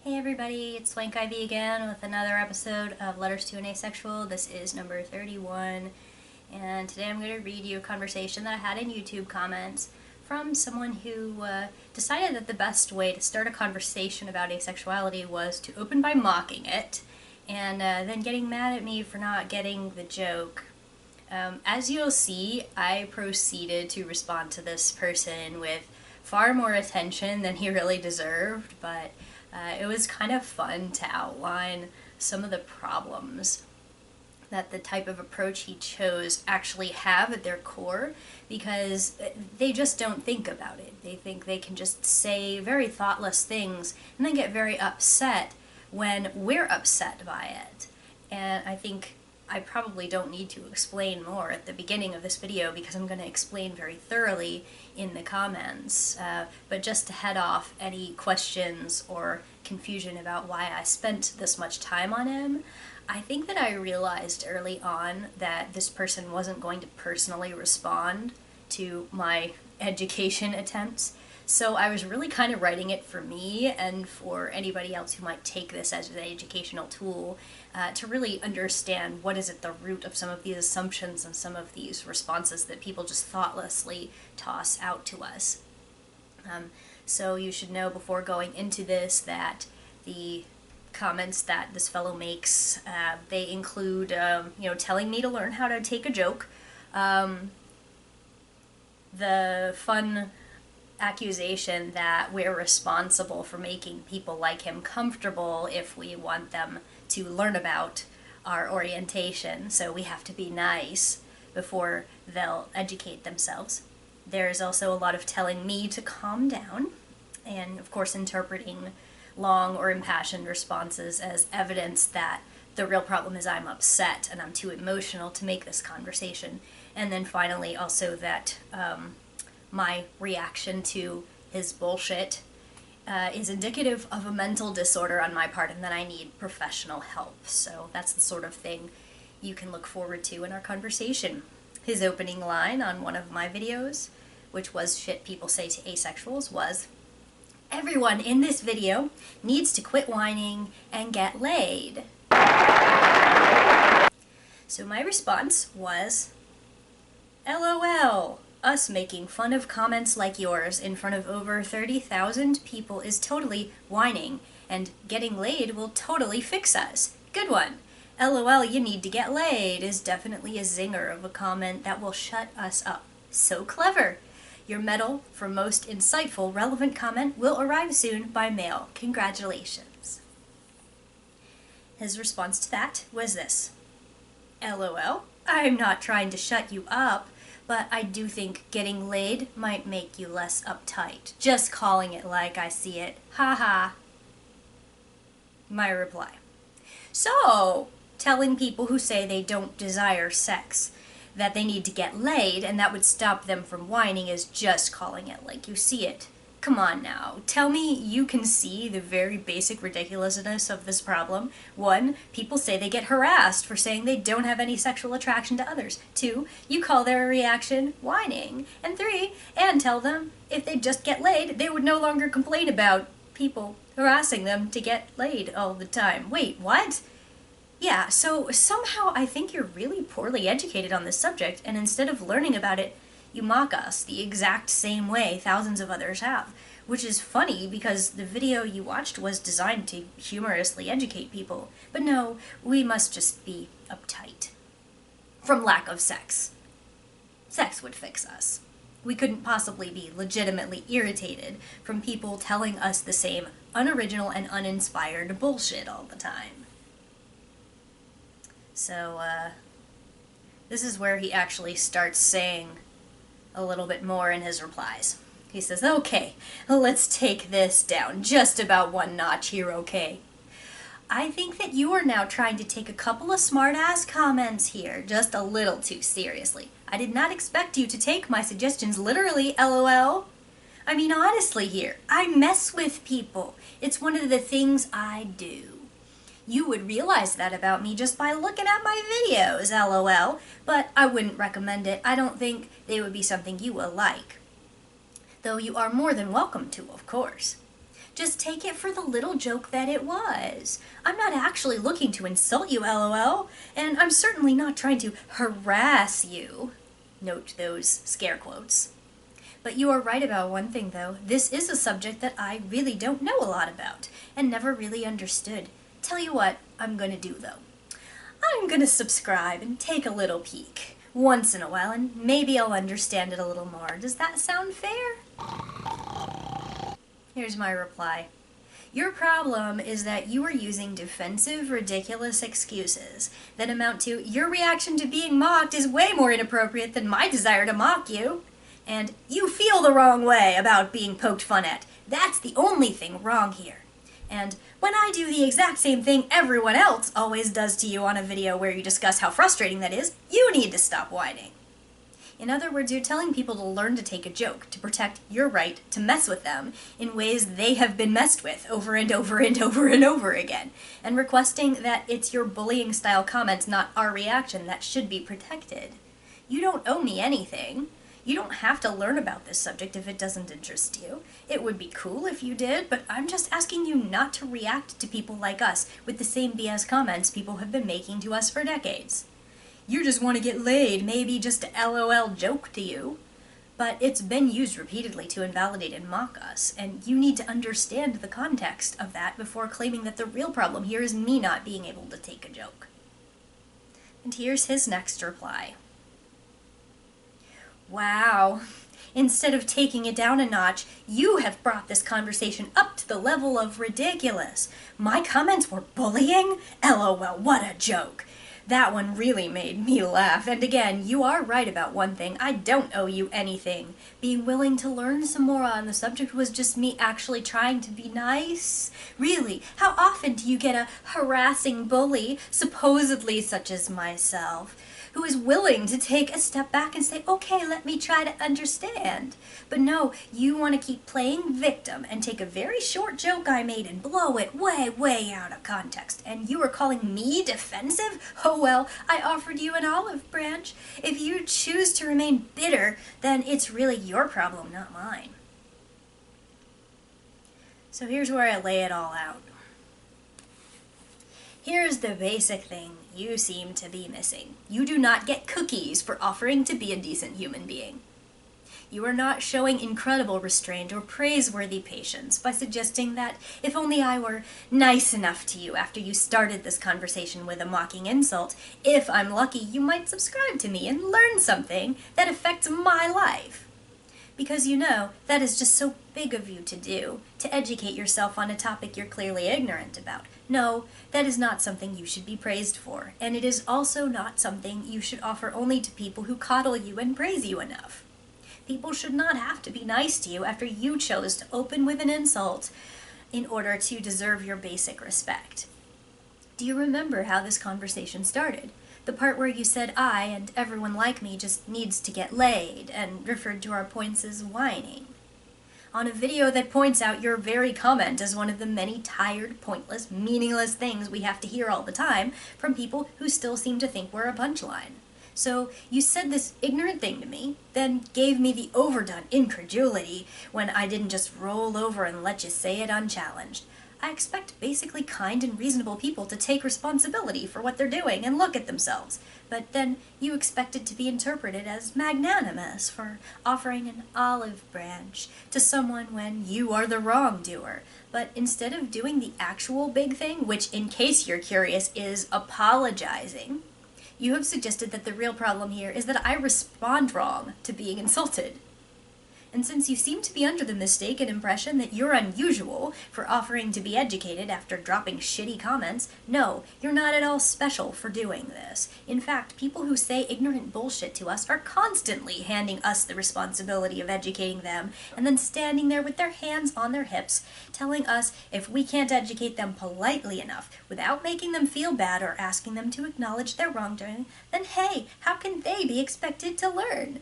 Hey everybody, it's Swank Ivy again with another episode of Letters to an Asexual. This is number 31, and today I'm going to read you a conversation that I had in YouTube comments from someone who decided that the best way to start a conversation about asexuality was to open by mocking it, and then getting mad at me for not getting the joke. As you'll see, I proceeded to respond to this person with far more attention than he really deserved, but it was kind of fun to outline some of the problems that the type of approach he chose actually have at their core, because they just don't think about it. They think they can just say very thoughtless things and then get very upset when we're upset by it. And I think I probably don't need to explain more at the beginning of this video because I'm going to explain very thoroughly in the comments. But just to head off any questions or confusion about why I spent this much time on him, I think that I realized early on that this person wasn't going to personally respond to my education attempts. So I was really kind of writing it for me and for anybody else who might take this as an educational tool to really understand what is at the root of some of these assumptions and some of these responses that people just thoughtlessly toss out to us. So you should know before going into this that the comments that this fellow makes, they include, telling me to learn how to take a joke, the fun accusation that we're responsible for making people like him comfortable if we want them to learn about our orientation, so we have to be nice before they'll educate themselves. There's also a lot of telling me to calm down, and of course interpreting long or impassioned responses as evidence that the real problem is I'm upset and I'm too emotional to make this conversation. And then finally also that my reaction to his bullshit is indicative of a mental disorder on my part and that I need professional help. So that's the sort of thing you can look forward to in our conversation. His opening line on one of my videos, which was shit people say to asexuals, was, "Everyone in this video needs to quit whining and get laid." So my response was, LOL. Us making fun of comments like yours in front of over 30,000 people is totally whining, and getting laid will totally fix us. Good one. LOL, you need to get laid is definitely a zinger of a comment that will shut us up. So clever. Your medal for most insightful, relevant comment will arrive soon by mail. Congratulations. His response to that was this. LOL, I'm not trying to shut you up, but I do think getting laid might make you less uptight. Just calling it like I see it. Haha. My reply. So, telling people who say they don't desire sex that they need to get laid and that would stop them from whining is just calling it like you see it. Come on now, tell me you can see the very basic ridiculousness of this problem. 1, people say they get harassed for saying they don't have any sexual attraction to others. 2, you call their reaction whining. And 3, and tell them if they just get laid, they would no longer complain about people harassing them to get laid all the time. Wait, what? Yeah, so somehow I think you're really poorly educated on this subject, and instead of learning about it, you mock us the exact same way thousands of others have, which is funny because the video you watched was designed to humorously educate people. But no, we must just be uptight. From lack of sex. Sex would fix us. We couldn't possibly be legitimately irritated from people telling us the same unoriginal and uninspired bullshit all the time. So, this is where he actually starts saying a little bit more in his replies. He says, okay, let's take this down just about one notch here, okay? I think that you are now trying to take a couple of smart-ass comments here just a little too seriously. I did not expect you to take my suggestions literally, LOL. I mean, honestly here, I mess with people. It's one of the things I do. You would realize that about me just by looking at my videos, LOL, but I wouldn't recommend it. I don't think they would be something you will like. Though you are more than welcome to, of course. Just take it for the little joke that it was. I'm not actually looking to insult you, LOL, and I'm certainly not trying to harass you. Note those scare quotes. But you are right about one thing, though. This is a subject that I really don't know a lot about, and never really understood. Tell you what I'm gonna do, though. I'm gonna subscribe and take a little peek once in a while, and maybe I'll understand it a little more. Does that sound fair? Here's my reply. Your problem is that you are using defensive, ridiculous excuses that amount to your reaction to being mocked is way more inappropriate than my desire to mock you. And you feel the wrong way about being poked fun at. That's the only thing wrong here. And when I do the exact same thing everyone else always does to you on a video where you discuss how frustrating that is, you need to stop whining. In other words, you're telling people to learn to take a joke, to protect your right to mess with them in ways they have been messed with over and over and over and over again, and requesting that it's your bullying style comments, not our reaction, that should be protected. You don't owe me anything. You don't have to learn about this subject if it doesn't interest you. It would be cool if you did, but I'm just asking you not to react to people like us with the same BS comments people have been making to us for decades. You just want to get laid, maybe just a LOL joke to you. But it's been used repeatedly to invalidate and mock us, and you need to understand the context of that before claiming that the real problem here is me not being able to take a joke. And here's his next reply. Wow. Instead of taking it down a notch, you have brought this conversation up to the level of ridiculous. My comments were bullying? LOL, what a joke. That one really made me laugh. And again, you are right about one thing. I don't owe you anything. Being willing to learn some more on the subject was just me actually trying to be nice. Really, how often do you get a harassing bully, supposedly such as myself, who is willing to take a step back and say, okay, let me try to understand. But no, you want to keep playing victim and take a very short joke I made and blow it way, way out of context. And you are calling me defensive? Oh well, I offered you an olive branch. If you choose to remain bitter, then it's really your problem, not mine. So here's where I lay it all out. Here's the basic thing you seem to be missing. You do not get cookies for offering to be a decent human being. You are not showing incredible restraint or praiseworthy patience by suggesting that if only I were nice enough to you after you started this conversation with a mocking insult, if I'm lucky, you might subscribe to me and learn something that affects my life. Because you know, that is just so big of you to do, to educate yourself on a topic you're clearly ignorant about. No, that is not something you should be praised for, and it is also not something you should offer only to people who coddle you and praise you enough. People should not have to be nice to you after you chose to open with an insult in order to deserve your basic respect. Do you remember how this conversation started? The part where you said I and everyone like me just needs to get laid, and referred to our points as whining. On a video that points out your very comment as one of the many tired, pointless, meaningless things we have to hear all the time from people who still seem to think we're a punchline. So you said this ignorant thing to me, then gave me the overdone incredulity when I didn't just roll over and let you say it unchallenged. I expect basically kind and reasonable people to take responsibility for what they're doing and look at themselves, but then you expect it to be interpreted as magnanimous for offering an olive branch to someone when you are the wrongdoer. But instead of doing the actual big thing, which in case you're curious is apologizing, you have suggested that the real problem here is that I respond wrong to being insulted. And since you seem to be under the mistaken impression that you're unusual for offering to be educated after dropping shitty comments, no, you're not at all special for doing this. In fact, people who say ignorant bullshit to us are constantly handing us the responsibility of educating them, and then standing there with their hands on their hips, telling us if we can't educate them politely enough, without making them feel bad or asking them to acknowledge their wrongdoing, then hey, how can they be expected to learn?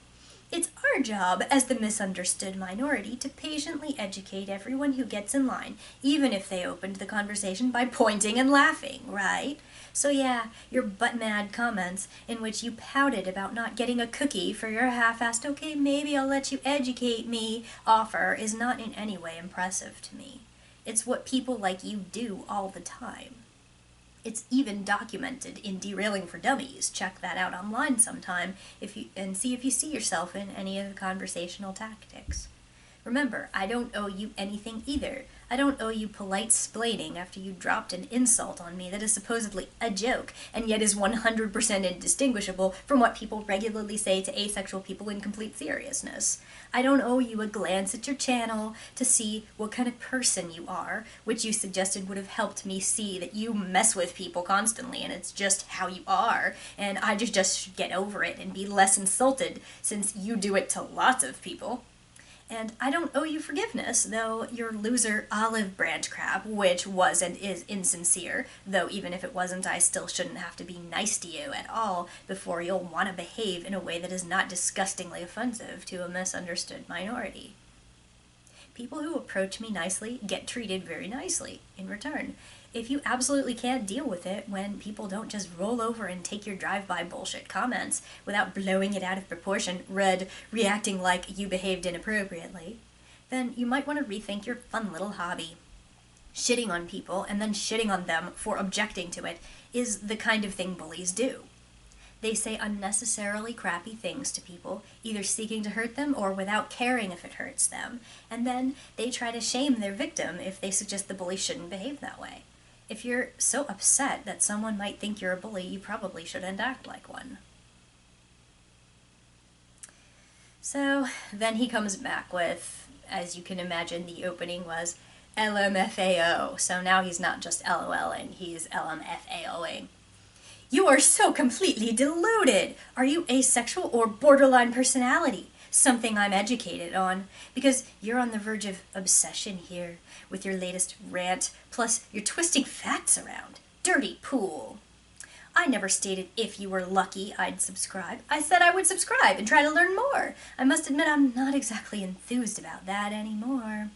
It's our job as the misunderstood minority to patiently educate everyone who gets in line, even if they opened the conversation by pointing and laughing, right? So yeah, your butt-mad comments in which you pouted about not getting a cookie for your half-assed, okay, maybe I'll let you educate me offer is not in any way impressive to me. It's what people like you do all the time. It's even documented in Derailing for Dummies. Check that out online sometime and see if you see yourself in any of the conversational tactics. Remember, I don't owe you anything either. I don't owe you polite splaining after you dropped an insult on me that is supposedly a joke, and yet is 100% indistinguishable from what people regularly say to asexual people in complete seriousness. I don't owe you a glance at your channel to see what kind of person you are, which you suggested would have helped me see that you mess with people constantly and it's just how you are, and I just should get over it and be less insulted since you do it to lots of people. And I don't owe you forgiveness, though your loser olive branch crap, which was and is insincere, though even if it wasn't, I still shouldn't have to be nice to you at all before you'll want to behave in a way that is not disgustingly offensive to a misunderstood minority. People who approach me nicely get treated very nicely in return. If you absolutely can't deal with it when people don't just roll over and take your drive-by bullshit comments without blowing it out of proportion, reacting like you behaved inappropriately, then you might want to rethink your fun little hobby. Shitting on people and then shitting on them for objecting to it is the kind of thing bullies do. They say unnecessarily crappy things to people, either seeking to hurt them or without caring if it hurts them, and then they try to shame their victim if they suggest the bully shouldn't behave that way. If you're so upset that someone might think you're a bully, you probably shouldn't act like one. So then he comes back with, as you can imagine, the opening was LMFAO. So now he's not just LOLing, he's LMFAOing. You are so completely deluded! Are you asexual or borderline personality? Something I'm educated on, because you're on the verge of obsession here with your latest rant, plus you're twisting facts around. Dirty pool. I never stated if you were lucky I'd subscribe. I said I would subscribe and try to learn more. I must admit I'm not exactly enthused about that anymore.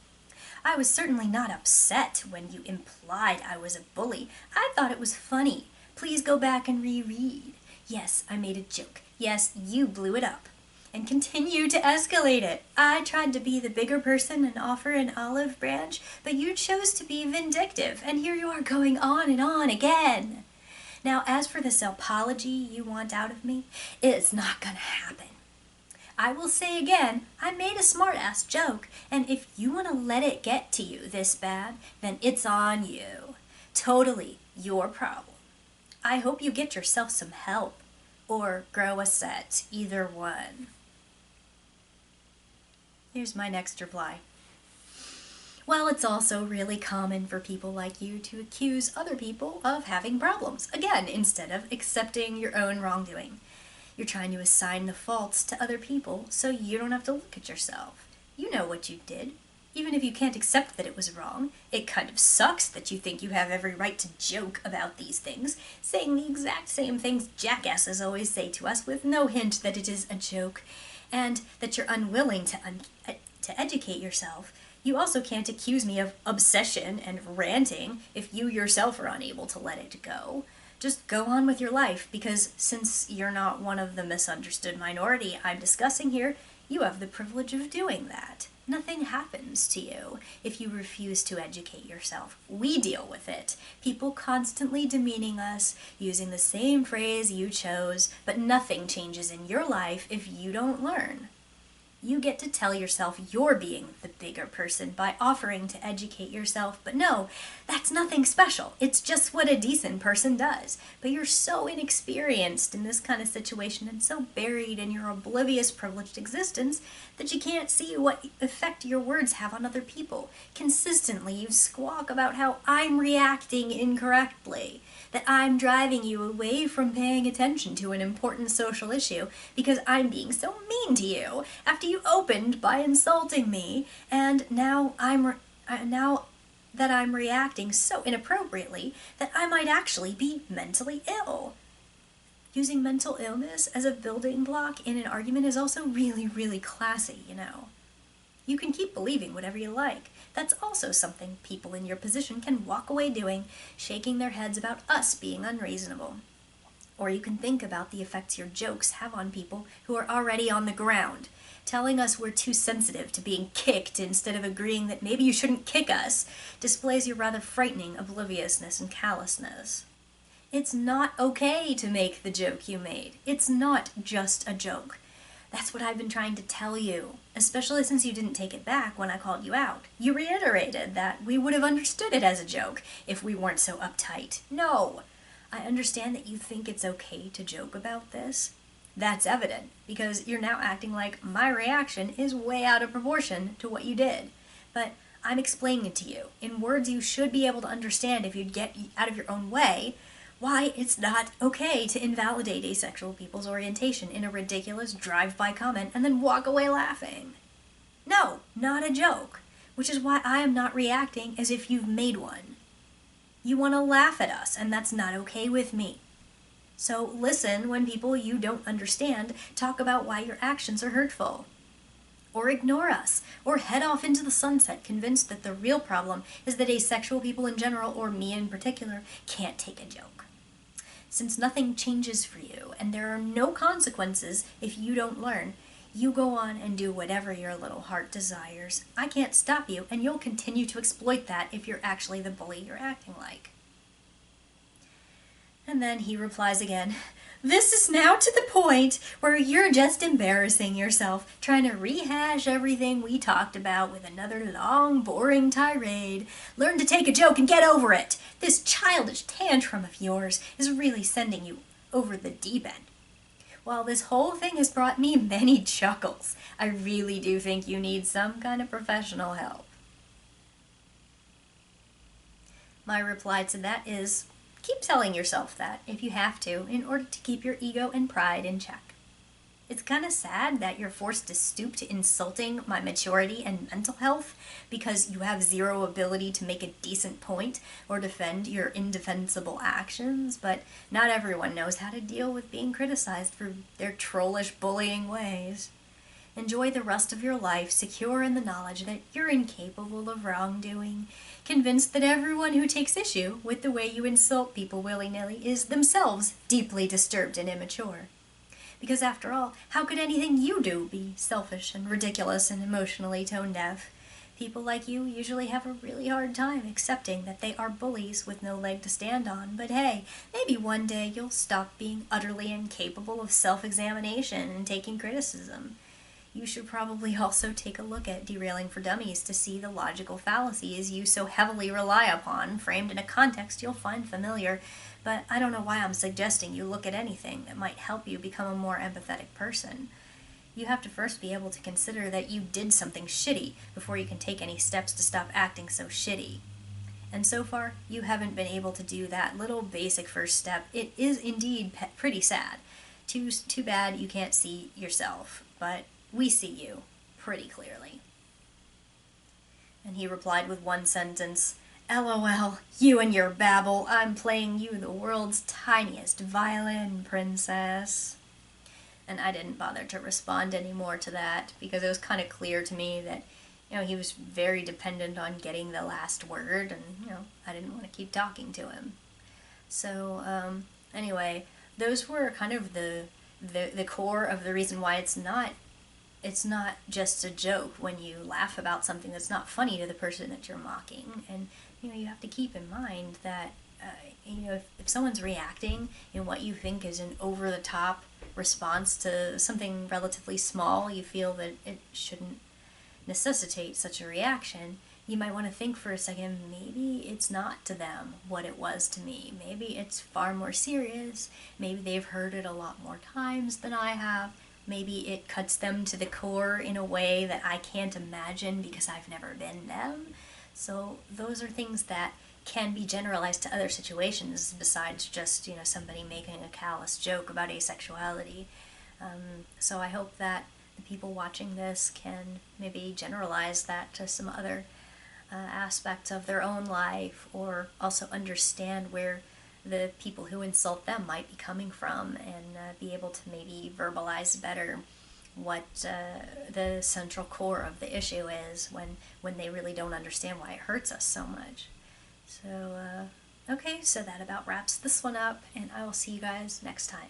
I was certainly not upset when you implied I was a bully. I thought it was funny. Please go back and reread. Yes, I made a joke. Yes, you blew it up. And continue to escalate it. I tried to be the bigger person and offer an olive branch, but you chose to be vindictive, and here you are going on again. Now, as for this apology you want out of me, it's not gonna happen. I will say again, I made a smart-ass joke, and if you want to let it get to you this bad, then it's on you. Totally your problem. I hope you get yourself some help, or grow a set, either one. Here's my next reply. Well, it's also really common for people like you to accuse other people of having problems, again, instead of accepting your own wrongdoing. You're trying to assign the faults to other people so you don't have to look at yourself. You know what you did. Even if you can't accept that it was wrong, it kind of sucks that you think you have every right to joke about these things, saying the exact same things jackasses always say to us with no hint that it is a joke, and that you're unwilling to educate yourself. You also can't accuse me of obsession and ranting if you yourself are unable to let it go. Just go on with your life, because since you're not one of the misunderstood minority I'm discussing here, you have the privilege of doing that. Nothing happens to you if you refuse to educate yourself. We deal with it. People constantly demeaning us, using the same phrase you chose, but nothing changes in your life if you don't learn. You get to tell yourself you're being the bigger person by offering to educate yourself, but no, that's nothing special. It's just what a decent person does. But you're so inexperienced in this kind of situation and so buried in your oblivious privileged existence that you can't see what effect your words have on other people. Consistently, you squawk about how I'm reacting incorrectly, that I'm driving you away from paying attention to an important social issue because I'm being so mean to you after you opened by insulting me, and now that I'm reacting so inappropriately that I might actually be mentally ill. Using mental illness as a building block in an argument is also really, really classy, you know. You can keep believing whatever you like. That's also something people in your position can walk away doing, shaking their heads about us being unreasonable. Or you can think about the effects your jokes have on people who are already on the ground. Telling us we're too sensitive to being kicked instead of agreeing that maybe you shouldn't kick us displays your rather frightening obliviousness and callousness. It's not okay to make the joke you made. It's not just a joke. That's what I've been trying to tell you, especially since you didn't take it back when I called you out. You reiterated that we would have understood it as a joke if we weren't so uptight. No, I understand that you think it's okay to joke about this. That's evident, because you're now acting like my reaction is way out of proportion to what you did. But I'm explaining it to you, in words you should be able to understand if you'd get out of your own way, why it's not okay to invalidate asexual people's orientation in a ridiculous drive-by comment and then walk away laughing. No, not a joke, which is why I am not reacting as if you've made one. You want to laugh at us, and that's not okay with me. So listen when people you don't understand talk about why your actions are hurtful. Or ignore us, or head off into the sunset convinced that the real problem is that asexual people in general, or me in particular, can't take a joke. Since nothing changes for you, and there are no consequences if you don't learn, you go on and do whatever your little heart desires. I can't stop you, and you'll continue to exploit that if you're actually the bully you're acting like. And then he replies again, "This is now to the point where you're just embarrassing yourself, trying to rehash everything we talked about with another long, boring tirade. Learn to take a joke and get over it. This childish tantrum of yours is really sending you over the deep end. While this whole thing has brought me many chuckles, I really do think you need some kind of professional help." My reply to that is, keep telling yourself that, if you have to, in order to keep your ego and pride in check. It's kind of sad that you're forced to stoop to insulting my maturity and mental health because you have zero ability to make a decent point or defend your indefensible actions, but not everyone knows how to deal with being criticized for their trollish bullying ways. Enjoy the rest of your life secure in the knowledge that you're incapable of wrongdoing, convinced that everyone who takes issue with the way you insult people willy-nilly is themselves deeply disturbed and immature. Because after all, how could anything you do be selfish and ridiculous and emotionally tone-deaf? People like you usually have a really hard time accepting that they are bullies with no leg to stand on, but hey, maybe one day you'll stop being utterly incapable of self-examination and taking criticism. You should probably also take a look at Derailing for Dummies to see the logical fallacies you so heavily rely upon, framed in a context you'll find familiar, but I don't know why I'm suggesting you look at anything that might help you become a more empathetic person. You have to first be able to consider that you did something shitty before you can take any steps to stop acting so shitty. And so far, you haven't been able to do that little basic first step. It is indeed pretty sad. Too bad you can't see yourself, but we see you pretty clearly." And he replied with one sentence, "LOL, you and your babble, I'm playing you the world's tiniest violin, princess." And I didn't bother to respond anymore to that, because it was kind of clear to me that, he was very dependent on getting the last word, and, I didn't want to keep talking to him. So, anyway, those were kind of the core of the reason why it's not just a joke when you laugh about something that's not funny to the person that you're mocking. And, you have to keep in mind that, if someone's reacting in what you think is an over-the-top response to something relatively small, you feel that it shouldn't necessitate such a reaction, you might want to think for a second, maybe it's not to them what it was to me. Maybe it's far more serious. Maybe they've heard it a lot more times than I have. Maybe it cuts them to the core in a way that I can't imagine because I've never been them. So those are things that can be generalized to other situations besides just, somebody making a callous joke about asexuality. So I hope that the people watching this can maybe generalize that to some other aspects of their own life, or also understand where the people who insult them might be coming from, and be able to maybe verbalize better what the central core of the issue is when they really don't understand why it hurts us so much. So Okay, so that about wraps this one up, and I will see you guys next time.